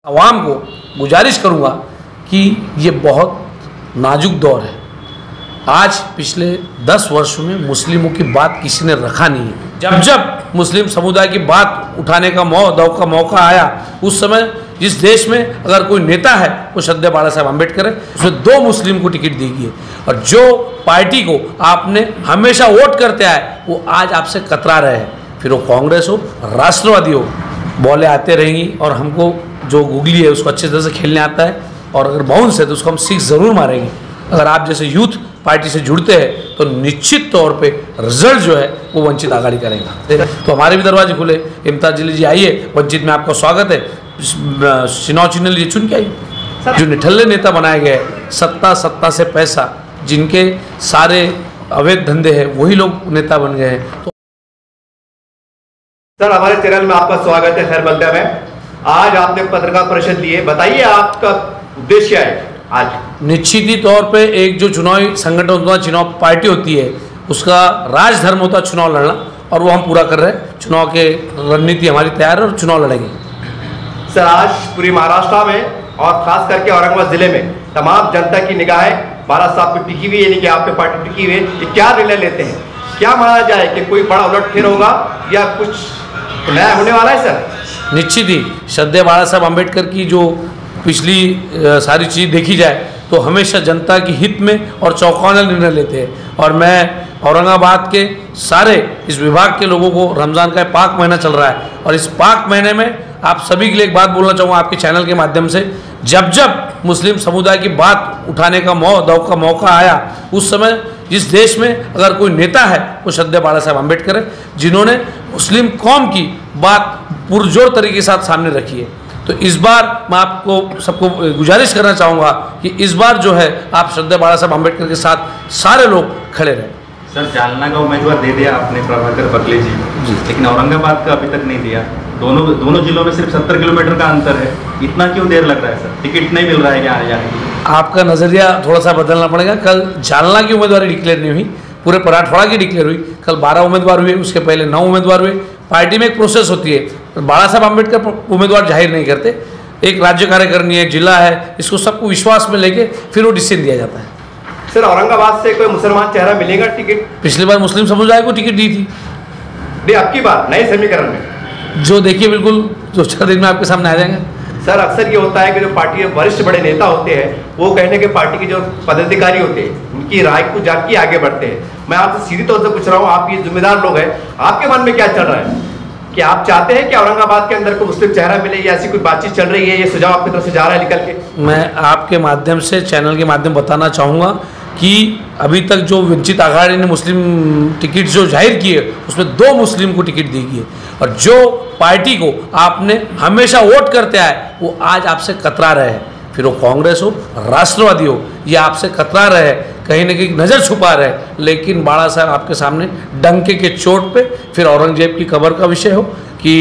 आवाम को गुजारिश करूंगा कि ये बहुत नाजुक दौर है। आज पिछले 10 वर्षों में मुस्लिमों की बात किसी ने रखा नहीं है। जब जब मुस्लिम समुदाय की बात उठाने का मौका आया, उस समय जिस देश में अगर कोई नेता है वो श्रद्धेय बाला साहब अम्बेडकर है, उसमें 2 मुस्लिम को टिकट दी गई है। और जो पार्टी को आपने हमेशा वोट करते आए वो आज आपसे कतरा रहे हैं, फिर वो कांग्रेस हो राष्ट्रवादी हो, बॉलें आते रहेंगी। और हमको जो गुगली है उसको अच्छी तरह से खेलने आता है, और अगर बाउंस है तो उसको हम 6 ज़रूर मारेंगे। अगर आप जैसे यूथ पार्टी से जुड़ते हैं तो निश्चित तौर पे रिजल्ट जो है वो वंचित आघाड़ी करेगा। तो हमारे भी दरवाजे खुले। इम्तियाज जलील जी आइए, वंचित में आपका स्वागत है। चुनाव चिन्ह लिए चुन के आइए। जो निठल्ले नेता बनाए गए, सत्ता से पैसा, जिनके सारे अवैध धंधे हैं, वही लोग नेता बन गए हैं। तो सर, हमारे चैनल में आपका स्वागत है। खैर मकदम है। आज आपने पत्रकार परिषद ली है, बताइए आपका उद्देश्य क्या है आज? निश्चित ही तौर पे एक जो चुनावी संगठन होता है, चुनाव पार्टी होती है, उसका राजधर्म होता है चुनाव लड़ना, और वो हम पूरा कर रहे हैं। चुनाव के रणनीति हमारी तैयार है और चुनाव लड़ेंगे। सर, आज पूरी महाराष्ट्र में और खास करके औरंगाबाद जिले में तमाम जनता की निगाहें बाला साहब पे टिकी हुई, यानी कि आप पे पार्टी टिकी हुई है। ये क्या निर्णय लेते हैं, क्या माना जाए कि कोई बड़ा उलटफेर होगा या कुछ नया होने वाला है? सर, निश्चित ही श्रद्धेय बाला साहब अम्बेडकर की जो पिछली सारी चीज़ देखी जाए तो हमेशा जनता की हित में और चौंकाने निर्णय लेते हैं। और मैं औरंगाबाद के सारे इस विभाग के लोगों को, रमज़ान का पाक महीना चल रहा है, और इस पाक महीने में आप सभी के लिए एक बात बोलना चाहूँगा आपके चैनल के माध्यम से। जब जब मुस्लिम समुदाय की बात उठाने का मौका आया, उस समय जिस देश में अगर कोई नेता है वो श्रद्धेय बाला साहब अम्बेडकर है, जिन्होंने मुस्लिम कौम की बात पुरजोर तरीके के साथ सामने रखी है। तो इस बार मैं आपको सबको गुजारिश करना चाहूँगा कि इस बार जो है आप श्रद्धेय बाला साहब अम्बेडकर के साथ सारे लोग खड़े रहें। सर, जालना का उम्मीदवार दे दिया आपने प्रभाकर बकले जी, लेकिन औरंगाबाद का अभी तक नहीं दिया। दोनों जिलों में सिर्फ 70 किलोमीटर का अंतर है। इतना क्यों देर लग रहा है सर? टिकट नहीं मिल रहा है क्या आने जाने की? आपका नज़रिया थोड़ा सा बदलना पड़ेगा। कल जालना की उम्मीदवारी डिक्लेयर नहीं हुई, पूरे मराठवाड़ा की डिक्लेयर हुई। कल 12 उम्मीदवार हुए, उसके पहले 9 उम्मीदवार हुए। पार्टी में एक प्रोसेस होती है। बाला साहब अम्बेडकर उम्मीदवार जाहिर नहीं करते, एक राज्य कार्यकारिणी है, जिला है, इसको सबको विश्वास में लेके फिर वो डिसीजन दिया जाता है। सर, औरंगाबाद से कोई मुसलमान चेहरा मिलेगा टिकट? पिछली बार मुस्लिम समुदाय को टिकट दी थी। नहीं, अब की बार नए समीकरण में जो देखिए बिल्कुल 2-4 दिन में आपके सामने आ जाएंगे। सर, अक्सर ये होता है कि जो पार्टी के वरिष्ठ बड़े नेता होते हैं वो कहने के पार्टी के जो पदाधिकारी होते हैं उनकी राय को जान के आगे बढ़ते हैं। मैं आपसे सीधी तौर से पूछ रहा हूँ, आप ये जिम्मेदार लोग हैं, आपके मन में क्या चल रहा है? कि आप चाहते हैं कि औरंगाबाद के अंदर को मुस्लिम चेहरा मिले, या ऐसी कोई बातचीत चल रही है? ये सुझाव आपकी तरफ से जा रहा है निकल के? मैं आपके माध्यम से, चैनल के माध्यम बताना चाहूँगा कि अभी तक जो वंचित आघाड़ी ने मुस्लिम टिकट जो जाहिर किए उसमें 2 मुस्लिम को टिकट दी गई है। और जो पार्टी को आपने हमेशा वोट करते आए वो आज आपसे कतरा रहे हैं, फिर वो कांग्रेस हो राष्ट्रवादी हो, ये आपसे कतरा रहे, कहीं ना कहीं नज़र छुपा रहे। लेकिन बाला साहब आपके सामने डंके के चोट पे, फिर औरंगजेब की कब्र का विषय हो कि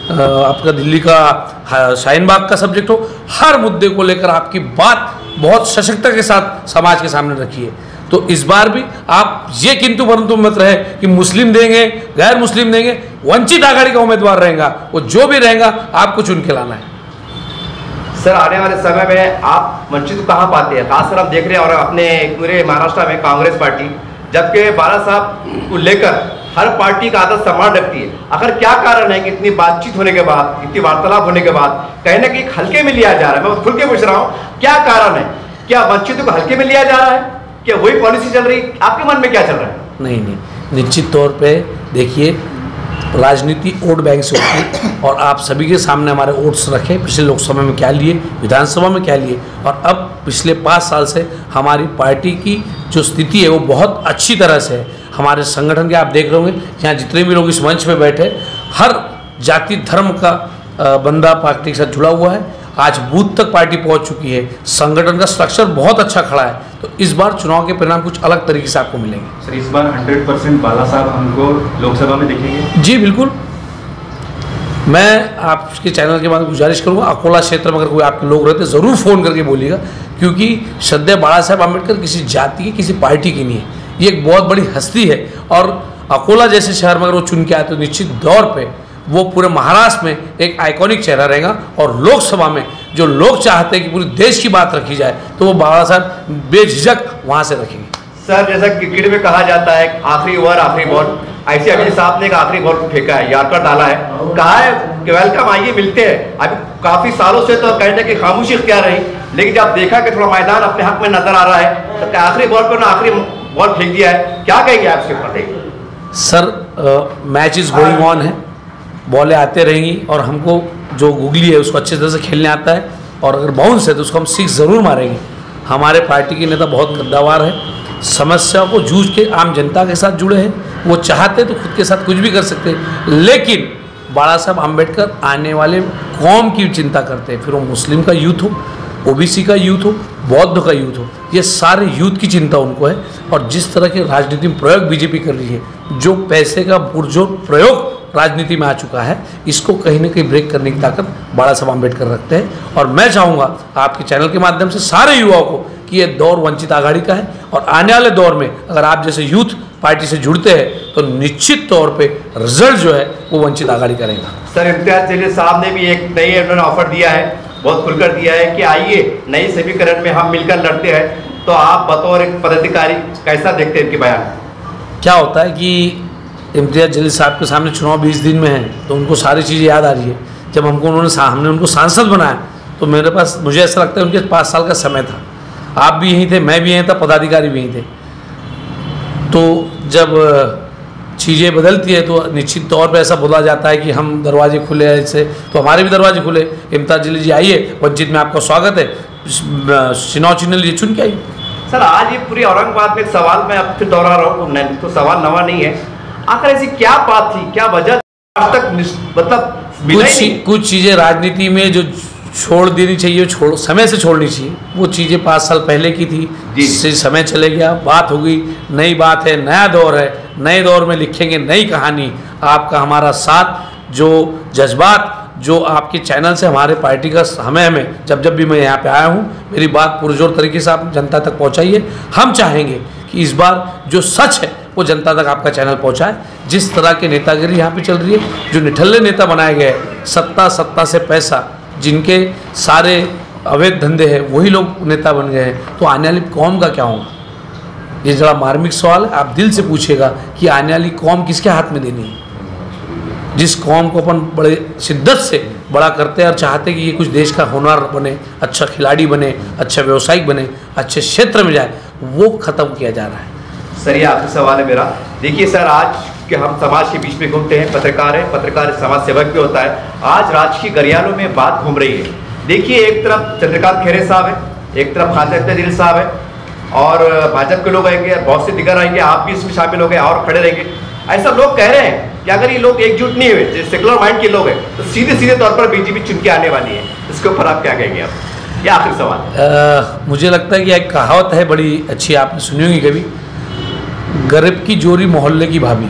आपका दिल्ली का शाहीन बाग का सब्जेक्ट हो, हर मुद्दे को लेकर आपकी बात बहुत सशक्तता के साथ समाज के सामने रखी है। तो इस बार भी आप ये किंतु परंतु मत रहे कि मुस्लिम देंगे, गैर मुस्लिम देंगे, वंचित आघाड़ी का उम्मीदवार रहेगा, वो जो भी रहेगा आपको चुन के लाना है। सर, आने वाले समय में आप वंचित को कहाँ पाते हैं? खासकर हम देख रहे हैं और अपने पूरे महाराष्ट्र में कांग्रेस पार्टी, जबकि बाला साहब को लेकर हर पार्टी का आदत सम्मान रखती है। आखिर क्या कारण है कि इतनी बातचीत होने के बाद, इतनी वार्तालाप होने के बाद कहीं ना कहीं हल्के में लिया जा रहा है? मैं खुल के पूछ रहा हूँ, क्या कारण है? क्या वंचितों को हल्के में लिया जा रहा है? क्या वही पॉलिसी चल रही? आपके मन में क्या चल रहा है? नहीं, निश्चित तौर पे देखिए, राजनीति वोट बैंक से होती है, और आप सभी के सामने हमारे वोट्स रखे, पिछले लोकसभा में क्या लिए, विधानसभा में क्या लिए, और अब पिछले 5 साल से हमारी पार्टी की जो स्थिति है वो बहुत अच्छी तरह से है। हमारे संगठन के आप देख रहे होंगे, यहाँ जितने भी लोग इस मंच पे बैठे, हर जाति धर्म का बंदा पार्टी के साथ जुड़ा हुआ है। आज बूथ तक पार्टी पहुंच चुकी है, संगठन का स्ट्रक्चर बहुत अच्छा खड़ा है। तो इस बार चुनाव के परिणाम कुछ अलग तरीके से आपको मिलेंगे। सर, इस बार 100% बाला साहब हमको लोकसभा में दिखेंगे? जी बिल्कुल। मैं आपके चैनल के बाद गुजारिश करूंगा, अकोला क्षेत्र में अगर कोई आपके लोग रहते ज़रूर फ़ोन करके बोलिएगा, क्योंकि श्रद्धेय बाला साहब अम्बेडकर किसी जाति की, किसी पार्टी की नहीं है, ये एक बहुत बड़ी हस्ती है। और अकोला जैसे शहर में अगर वो चुन के आए तो निश्चित तौर पे वो पूरे महाराष्ट्र में एक आइकॉनिक चेहरा रहेगा। और लोकसभा में जो लोग चाहते हैं कि पूरे देश की बात रखी जाए तो वो बाबा साहब बेझिझक वहाँ से रखेंगे। सर, जैसा क्रिकेट में कहा जाता है आखिरी ओवर आखिरी बॉल, ऐसे अभी साहब ने एक आखिरी बॉल फेंका है, यॉर्कर डाला है, कहा है कि वेलकम आइए मिलते हैं। अभी काफी सालों से तो कहने की खामोशी इख्तियार रही, लेकिन जब देखा कि थोड़ा मैदान अपने हक में नजर आ रहा है तो आखिरी बॉल पर आखिरी बॉल फेंक दिया है, क्या कहेंगे आप इसके ऊपर? Sir, match is going on है, बॉलें आते रहेंगी और हमको जो गुगली है उसको अच्छे तरह से खेलने आता है, और अगर बाउंस है तो उसको हम सिक्स ज़रूर मारेंगे। हमारे पार्टी के नेता बहुत कद्दावार है, समस्या को जूझ के आम जनता के साथ जुड़े हैं, वो चाहते तो खुद के साथ कुछ भी कर सकते, लेकिन बाबा साहब आम्बेडकर आने वाले कौम की चिंता करते हैं, फिर वो मुस्लिम का यूथ हो, ओबीसी का यूथ हो, बौद्ध का यूथ हो, ये सारे यूथ की चिंता उनको है। और जिस तरह के राजनीति में प्रयोग बीजेपी कर रही है, जो पैसे का पुरजोर प्रयोग राजनीति में आ चुका है, इसको कहीं ना कहीं ब्रेक करने की ताकत बाबा साहब आम्बेडकर रखते हैं। और मैं चाहूँगा आपके चैनल के माध्यम से सारे युवाओं को कि ये दौर वंचित आघाड़ी का है, और आने वाले दौर में अगर आप जैसे यूथ पार्टी से जुड़ते हैं तो निश्चित तौर पे रिजल्ट जो है वो वंचित आघाड़ी करेगा। सर, इम्तियाज जलील साहब ने भी एक नई उन्होंने ऑफर दिया है, बहुत खुलकर दिया है कि आइए नई समीकरण में हम मिलकर लड़ते हैं, तो आप बतौर एक पदाधिकारी कैसा देखते हैं इनके बयान? क्या होता है कि इम्तियाज जलील साहब के सामने चुनाव 20 दिन में है, तो उनको सारी चीज़ें याद आ रही है। जब हमने उनको सांसद बनाया तो मेरे पास, मुझे ऐसा लगता है उनके 5 साल का समय था, आप भी यहीं थे, मैं भी यहीं था, पदाधिकारी भी यहीं थे। तो जब चीज़ें बदलती है तो निश्चित तौर पे ऐसा बोला जाता है कि हम दरवाजे खुले हैं इससे, तो हमारे भी दरवाजे खुले। इम्तियाज जलील जी आइए, वंचित में आपका स्वागत है, चुनाव चिन्ह लिए चुन के आइए। सर, आज ये पूरी औरंगाबाद में एक सवाल मैं अब फिर दोहरा रहा हूँ, तो सवाल नवा नहीं है, आखिर ऐसी क्या बात थी, क्या वजह आज तक मतलब कुछ चीज़ें राजनीति में जो छोड़ देनी चाहिए, समय से छोड़नी चाहिए, वो चीज़ें 5 साल पहले की थी, जिससे समय चले गया, बात हो गई, नई बात है, नया दौर है, नए दौर में लिखेंगे नई कहानी। आपका हमारा साथ, जो जज्बात जो आपके चैनल से हमारे पार्टी का हमें जब भी मैं यहाँ पे आया हूँ, मेरी बात पुरजोर तरीके से आप जनता तक पहुँचाइए। हम चाहेंगे कि इस बार जो सच है वो जनता तक आपका चैनल पहुँचाए। जिस तरह के नेतागिरी यहाँ पे चल रही है, जो निठल्ले नेता बनाए गए, सत्ता से पैसा, जिनके सारे अवैध धंधे हैं, वही लोग नेता बन गए हैं, तो आने वाली कौम का क्या होगा? ये जरा मार्मिक सवाल है, आप दिल से पूछिएगा कि आने वाली कौम किसके हाथ में देनी है? जिस कौम को अपन बड़े शिद्दत से बड़ा करते हैं और चाहते हैं कि ये कुछ देश का होनहार बने, अच्छा खिलाड़ी बने, अच्छा व्यवसायिक बने, अच्छे क्षेत्र में जाए, वो ख़त्म किया जा रहा है। सर, ये आखिरी सवाल है मेरा। देखिए सर, आज के हम समाज के बीच में घूमते हैं, पत्रकार समाज सेवक भी होता है। आज राजकीय गरियालों में बात घूम रही है। देखिए, एक तरफ चंद्रकांत खैरे साहब है, एक तरफ खालिद जलील साहब है, और भाजपा के लोग आएंगे, बहुत से दिगर आएंगे, आप भी इसमें शामिल हो गए और खड़े रहेंगे। ऐसा लोग कह रहे हैं कि अगर ये लोग एकजुट नहीं हुए, जैसे सेकुलर माइंड के लोग हैं, तो सीधे तौर पर बीजेपी चुन के आने वाली है। इसके ऊपर आप क्या कहेंगे? आप ये आखिरी सवाल। मुझे लगता है कि एक कहावत है बड़ी अच्छी, आपने सुनी होगी कभी, गरीब की जोरी मोहल्ले की भाभी।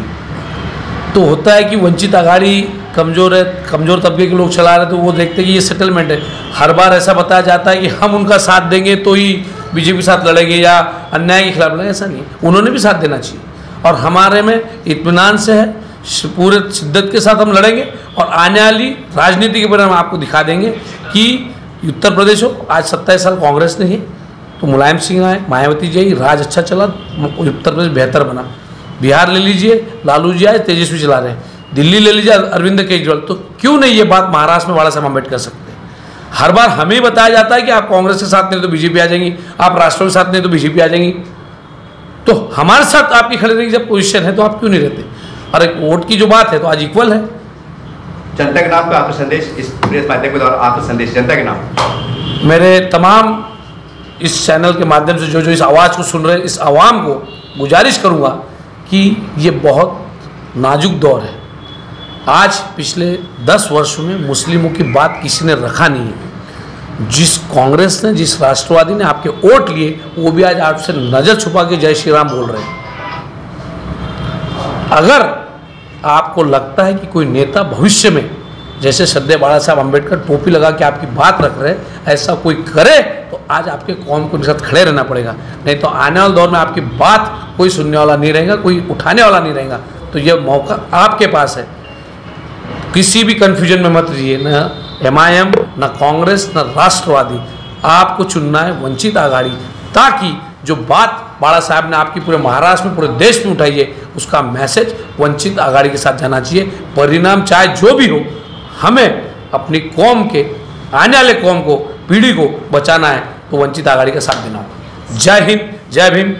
तो होता है कि वंचित आघाड़ी कमज़ोर है, कमज़ोर तबके के लोग चला रहे, तो वो देखते हैं कि ये सेटलमेंट है। हर बार ऐसा बताया जाता है कि हम उनका साथ देंगे तो ही बीजेपी साथ लड़ेंगे या अन्याय के खिलाफ लड़ेंगे, ऐसा नहीं है, उन्होंने भी साथ देना चाहिए। और हमारे में इत्मीनान से है, पूरे शिद्दत के साथ हम लड़ेंगे, और आने वाली राजनीति के बारे में आपको दिखा देंगे कि उत्तर प्रदेश हो, आज 27 साल कांग्रेस नहीं है, तो मुलायम सिंह आए, मायावती जी आई, राज अच्छा चला, उत्तर प्रदेश बेहतर बना। बिहार ले लीजिए, लालू जी आए, तेजस्वी चला रहे हैं। दिल्ली ले लीजिए, अरविंद केजरीवाल। तो क्यों नहीं ये बात महाराष्ट्र में बाबा साहब आम्बेडकर कर सकते हैं? हर बार हमें बताया जाता है कि आप कांग्रेस के साथ नहीं तो बीजेपी आ जाएंगी, आप राष्ट्र के साथ नहीं तो बीजेपी आ जाएंगी, तो हमारे साथ आपकी खड़े रहने की जब पोजीशन है तो आप क्यों नहीं रहते? और एक वोट की जो बात है तो आज इक्वल है। जनता के नाम पे आपका संदेश, इस प्रेस माध्यम के द्वारा आपका संदेश जनता के नाम। मेरे तमाम इस चैनल के माध्यम से जो इस आवाज़ को सुन रहे हैं, इस आवाम को गुजारिश करूँगा कि ये बहुत नाजुक दौर है। आज पिछले 10 वर्षों में मुस्लिमों की बात किसी ने रखा नहीं है। जिस कांग्रेस ने, जिस राष्ट्रवादी ने आपके वोट लिए, वो भी आज आपसे नज़र छुपा के जय श्री राम बोल रहे हैं। अगर आपको लगता है कि कोई नेता भविष्य में, जैसे श्रद्धेय बाबा साहब आम्बेडकर टोपी लगा के आपकी बात रख रहे हैं, ऐसा कोई करे तो आज आपके कौम को साथ खड़े रहना पड़ेगा, नहीं तो आने वाले दौर में आपकी बात कोई सुनने वाला नहीं रहेगा, कोई उठाने वाला नहीं रहेगा। तो यह मौका आपके पास है, किसी भी कन्फ्यूजन में मत रहिए। न MIM, न कांग्रेस, न राष्ट्रवादी, आपको चुनना है वंचित आघाड़ी, ताकि जो बात बाला साहब ने आपकी पूरे महाराष्ट्र में, पूरे देश में उठाई है, उसका मैसेज वंचित आघाड़ी के साथ जाना चाहिए। परिणाम चाहे जो भी हो, हमें अपनी कौम के, आने वाले कौम को, पीढ़ी को बचाना है, तो वंचित आघाड़ी का साथ देना होगा। जय हिंद, जय भीम।